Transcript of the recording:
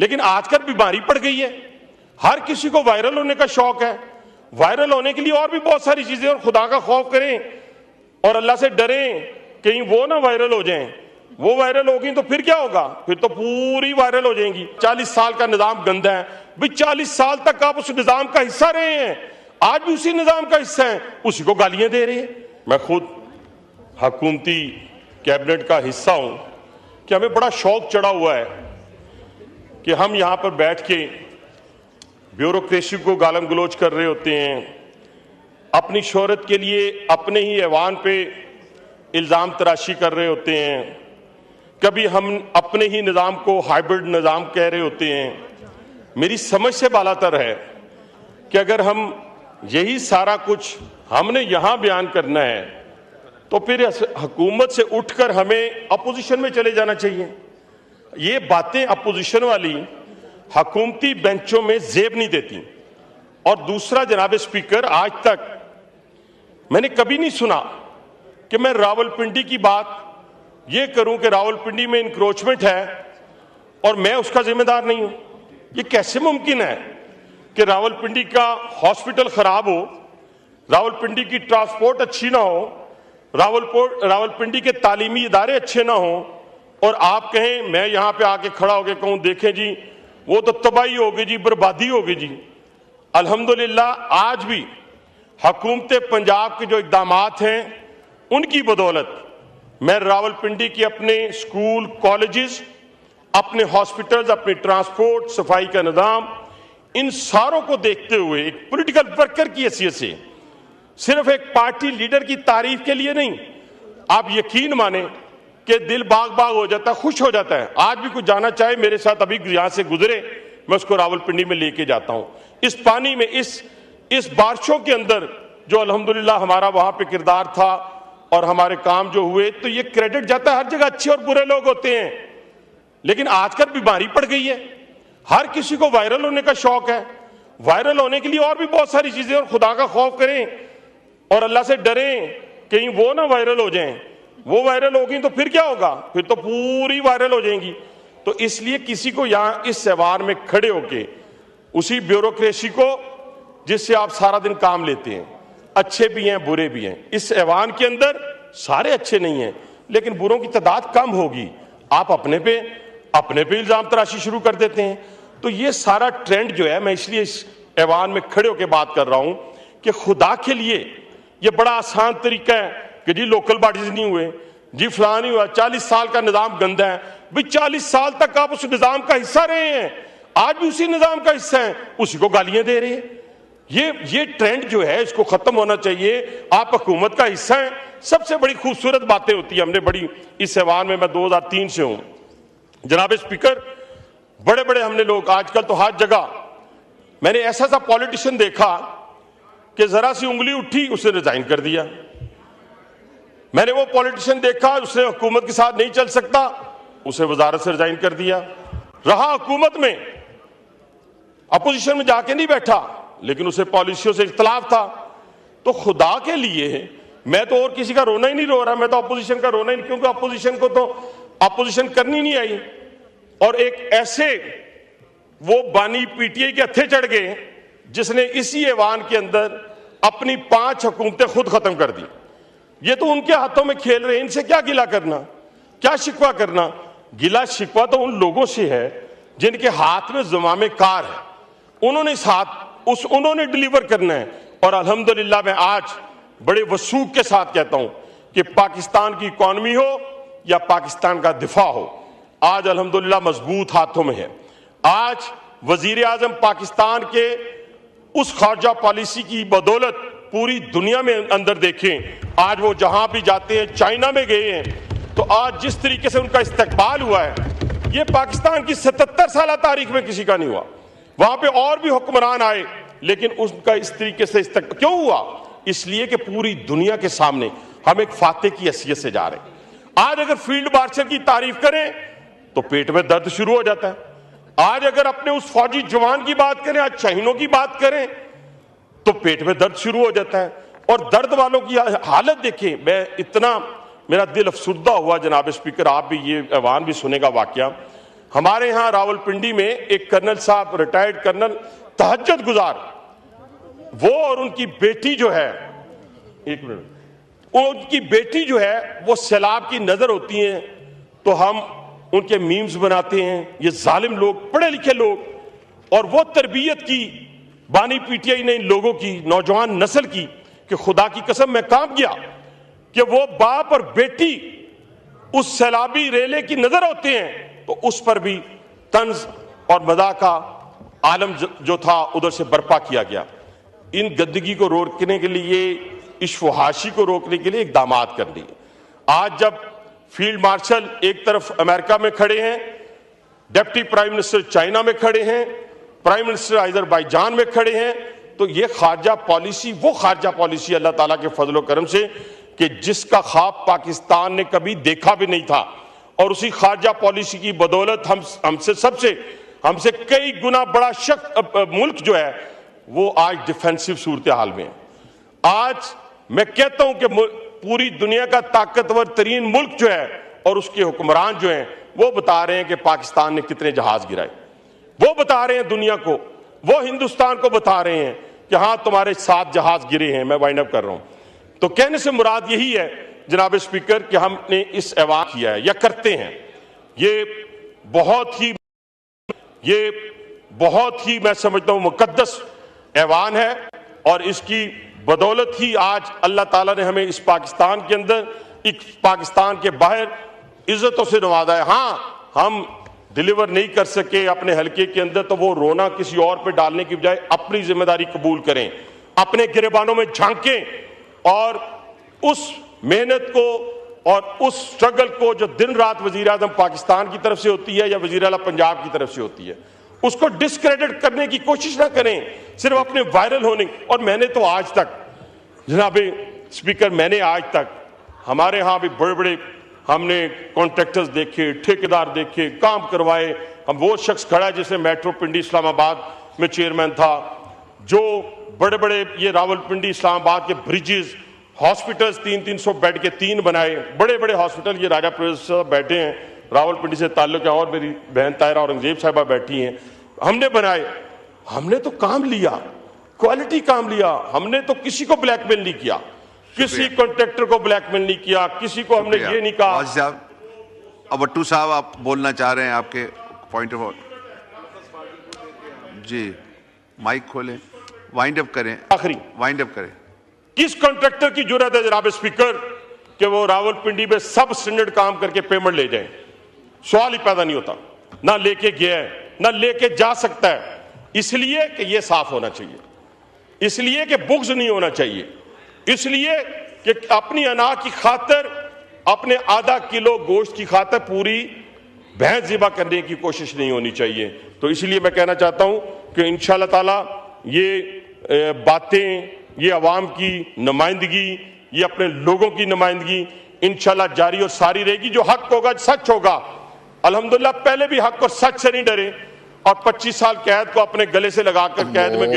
लेकिन आजकल बीमारी पड़ गई है, हर किसी को वायरल होने का शौक है। वायरल होने के लिए और भी बहुत सारी चीजें, और खुदा का खौफ करें और अल्लाह से डरें कहीं वो ना वायरल हो जाएं। वो वायरल होगी तो फिर क्या होगा? फिर तो पूरी वायरल हो जाएंगी। 40 साल का निजाम गंदा है भाई, 40 साल तक आप उस निजाम का हिस्सा रहे हैं, आज भी उसी निजाम का हिस्सा है, उसी को गालियां दे रहे हैं। मैं खुद हुकूमती कैबिनेट का हिस्सा हूं कि हमें बड़ा शौक चढ़ा हुआ है कि हम यहां पर बैठ के ब्यूरोक्रेसी को गालम गलोच कर रहे होते हैं, अपनी शोहरत के लिए अपने ही ऐवान पे इल्ज़ाम तराशी कर रहे होते हैं, कभी हम अपने ही निज़ाम को हाइब्रिड निज़ाम कह रहे होते हैं। मेरी समझ से बालातर है कि अगर हम यही सारा कुछ हमने यहां बयान करना है तो फिर हुकूमत से उठकर हमें अपोजिशन में चले जाना चाहिए। ये बातें अपोजिशन वाली हुकूमती बेंचों में जेब नहीं देती। और दूसरा, जनाब स्पीकर, आज तक मैंने कभी नहीं सुना कि मैं रावलपिंडी की बात ये करूं कि रावलपिंडी में इंक्रोचमेंट है और मैं उसका जिम्मेदार नहीं हूं। ये कैसे मुमकिन है कि रावलपिंडी का हॉस्पिटल खराब हो, रावलपिंडी की ट्रांसपोर्ट अच्छी ना हो, रावलपिंडी के तालीमी इदारे अच्छे ना हो, और आप कहें, मैं यहां पे आके खड़ा होकर कहूं देखें जी वो तो तबाही होगी जी, बर्बादी होगी जी। अल्हम्दुलिल्लाह आज भी हुकूमत पंजाब के जो इक़दामात हैं उनकी बदौलत मैं रावलपिंडी के अपने स्कूल, कॉलेजेस, अपने हॉस्पिटल्स, अपने ट्रांसपोर्ट, सफाई का निज़ाम, इन सारों को देखते हुए एक पॉलिटिकल वर्कर की हैसियत से, सिर्फ एक पार्टी लीडर की तारीफ के लिए नहीं, आप यकीन माने कि दिल बाग बाग हो जाता है, खुश हो जाता है। आज भी कुछ जाना चाहे मेरे साथ, अभी यहां से गुजरे, मैं उसको रावलपिंडी में लेके जाता हूं। इस पानी में, इस बारिशों के अंदर जो अल्हम्दुलिल्लाह हमारा वहां पे किरदार था और हमारे काम जो हुए, तो ये क्रेडिट जाता है। हर जगह अच्छे और बुरे लोग होते हैं, लेकिन आजकल बीमारी पड़ गई है, हर किसी को वायरल होने का शौक है। वायरल होने के लिए और भी बहुत सारी चीजें, और खुदा का खौफ करें और अल्लाह से डरें कहीं वो ना वायरल हो जाएं। वो वायरल होगी तो फिर क्या होगा? फिर तो पूरी वायरल हो जाएंगी। तो इसलिए किसी को यहां इस ऐवान में खड़े होके उसी ब्यूरोक्रेसी को जिससे आप सारा दिन काम लेते हैं, अच्छे भी हैं बुरे भी हैं, इस ऐवान के अंदर सारे अच्छे नहीं हैं लेकिन बुरों की तादाद कम होगी, आप अपने पे इल्जाम तराशी शुरू कर देते हैं। तो ये सारा ट्रेंड जो है, मैं इसलिए इस ऐवान में खड़े होकर बात कर रहा हूं कि खुदा के लिए ये बड़ा आसान तरीका है कि जी लोकल बॉडीज नहीं हुए, जी फलां नहीं हुआ, 40 साल का निजाम गंदा है भाई, 40 साल तक आप उस निजाम का हिस्सा रहे हैं, आज भी उसी निजाम का हिस्सा है, उसी को गालियां दे रहे हैं। ये ट्रेंड जो है इसको खत्म होना चाहिए। आप हुकूमत का हिस्सा हैं। सबसे बड़ी खूबसूरत बातें होती है, हमने बड़ी इस ऐवान में, मैं 2003 से हूं जनाब स्पीकर, बड़े बड़े हमने लोग, आजकल तो हर जगह मैंने ऐसा सा पॉलिटिशियन देखा कि जरा सी उंगली उठी उसने रिजाइन कर दिया। मैंने वो पॉलिटिशियन देखा उसने हुकूमत के साथ नहीं चल सकता, उसे वजारत से रिजाइन कर दिया। रहा हुकूमत में, अपोजिशन में जाके नहीं बैठा, लेकिन उसे पॉलिसियों से इख्तलाफ था। तो खुदा के लिए मैं तो और किसी का रोना ही नहीं रो रहा, मैं तो अपोजिशन का रोना ही नहीं, क्योंकि अपोजिशन को तो अपोजिशन करनी नहीं आई। और एक ऐसे वो बानी पीटीआई के हत्थे चढ़ गए जिसने इसी ऐवान के अंदर अपनी 5 हुकूमतें खुद खत्म कर दी। ये तो उनके हाथों में खेल रहे हैं, इनसे क्या गिला करना, क्या शिकवा करना? गिला शिकवा तो उन लोगों से है जिनके हाथ में ज़मामे कार है, उन्होंने डिलीवर करना है। और अल्हम्दुलिल्लाह मैं आज बड़े वसूख के साथ कहता हूं कि पाकिस्तान की इकॉनमी हो या पाकिस्तान का दिफा हो, आज अल्हम्दुलिल्लाह मजबूत हाथों में है। आज वजीर आजम पाकिस्तान के उस खारजा पॉलिसी की बदौलत पूरी दुनिया में अंदर देखें, आज वो जहां भी जाते हैं, चाइना में गए हैं, तो आज जिस तरीके से उनका इस्तकबाल हुआ है, ये पाकिस्तान की 77 साल तारीख में किसी का नहीं हुआ। वहां पे और भी हुक्मरान आए, लेकिन उनका इस तरीके से क्यों हुआ? इसलिए कि पूरी दुनिया के सामने हम एक फाते की हैसियत से जा रहे हैं। आज अगर फील्ड मार्शल की तारीफ करें तो पेट में दर्द शुरू हो जाता है। आज अगर अपने उस फौजी जवान की बात करें, आज शहीदों की बात करें, तो पेट में दर्द शुरू हो जाता है। और दर्द वालों की हालत देखें, मेरा दिल अफसुर्दा हुआ जनाब स्पीकर, आप भी ये ऐवान भी सुनेगा वाकया। हमारे यहाँ रावलपिंडी में एक कर्नल साहब, रिटायर्ड कर्नल, तहज्जुद गुजार, वो और उनकी बेटी जो है, एक मिनट, उनकी बेटी जो है वो सैलाब की नजर होती हैं, तो हम उनके मीम्स बनाते हैं। ये जालिम लोग, पढ़े लिखे लोग, और वो तरबियत की बानी पीटीआई ने इन लोगों की, नौजवान नस्ल की, कि खुदा की कसम मैं काम किया कि वो बाप और बेटी उस सैलाबी रेले की नजर होते हैं, तो उस पर भी तंज और मज़ाक का आलम जो था उधर से बर्पा किया गया। इन गंदगी को रोकने के लिए, इस फुहाशी को रोकने के लिए इक़दामात कर लिए। आज जब फील्ड मार्शल एक तरफ अमेरिका में खड़े हैं, डिप्टी प्राइम मिनिस्टर चाइना में खड़े हैं, प्राइम मिनिस्टर अजरबैजान में खड़े हैं, तो ये खारजा पॉलिसी, वो खारजा पॉलिसी अल्लाह ताला के फजल करम से कि जिसका ख्वाब पाकिस्तान ने कभी देखा भी नहीं था, और उसी खारजा पॉलिसी की बदौलत हमसे कई गुना बड़ा मुल्क जो है वो आज डिफेंसिव सूरत हाल में है। आज मैं कहता हूं कि पूरी दुनिया का ताकतवर तरीन मुल्क जो है और उसके हुक्मरान जो हैं वो बता रहे हैं कि पाकिस्तान ने कितने जहाज गिराए, वो बता रहे हैं दुनिया को, वो हिंदुस्तान को बता रहे हैं कि हाँ तुम्हारे 7 जहाज गिरे हैं। मैं वाइंड अप कर रहा हूं। तो कहने से मुराद यही है जनाब स्पीकर कि हमने इस ऐवान किया है या करते हैं, ये बहुत ही मैं समझता हूं मुकद्दस ऐवान है, और इसकी बदौलत ही आज अल्लाह ताला ने हमें इस पाकिस्तान के अंदर, इस पाकिस्तान के बाहर इज्जतों से नवाजा है। हाँ, हम डिलीवर नहीं कर सके अपने हलके के अंदर, तो वो रोना किसी और पे डालने की बजाय अपनी जिम्मेदारी कबूल करें, अपने गिरेबानों में झांकें और उस मेहनत को और उस स्ट्रगल को जो दिन रात वजीर आजम पाकिस्तान की तरफ से होती है या वजीर आला पंजाब की तरफ से होती है, उसको डिस्क्रेडिट करने की कोशिश ना करें सिर्फ अपने वायरल होने। और मैंने तो आज तक जनाब स्पीकर, मैंने आज तक हमारे यहाँ भी बड़े बड़े हमने कॉन्ट्रैक्टर्स देखे, ठेकेदार देखे, काम करवाए। हम वो शख्स खड़ा है जिसने मेट्रो पिंडी इस्लामाबाद में चेयरमैन था, जो बड़े बड़े ये रावलपिंडी इस्लामाबाद के ब्रिजेस, हॉस्पिटल्स 300 बेड के 3 बनाए, बड़े बड़े हॉस्पिटल। ये राजा प्रोफेसर बैठे हैं, रावलपिंडी से ताल्लुक है, और मेरी बहन तायरा औरंगजेब साहिबा बैठी हैं। हमने बनाए, हमने तो काम लिया, क्वालिटी काम लिया। हमने तो किसी को ब्लैकमेल नहीं किया, किसी कॉन्ट्रैक्टर को ब्लैकमेल नहीं किया, किसी को हमने ये नहीं कहा। अब भट्टू साहब आप बोलना चाह रहे हैं, आपके पॉइंट ऑफ जी, माइक खोलें, वाइंड अप करें, आखिरी वाइंड अप करें। किस कॉन्ट्रैक्टर की जरूरत है जनाब स्पीकर कि वो रावलपिंडी में सब स्टैंडर्ड काम करके पेमेंट ले जाए? सवाल ही पैदा नहीं होता। ना लेके गया है, ना लेके जा सकता है। इसलिए कि ये साफ होना चाहिए, इसलिए कि बुग्ज नहीं होना चाहिए, इसलिए कि अपनी अना की खातर, अपने आधा किलो गोश्त की खातर पूरी भैंस ज़िबा करने की कोशिश नहीं होनी चाहिए। तो इसलिए मैं कहना चाहता हूं कि इंशाअल्लाह ताला ये बातें, ये अवाम की नुमाइंदगी, ये अपने लोगों की नुमाइंदगी इंशाअल्लाह जारी और सारी रहेगी। जो हक होगा, सच होगा, अल्हम्दुलिल्लाह पहले भी हक और सच से नहीं डरे, और 25 साल कैद को अपने गले से लगाकर कैद में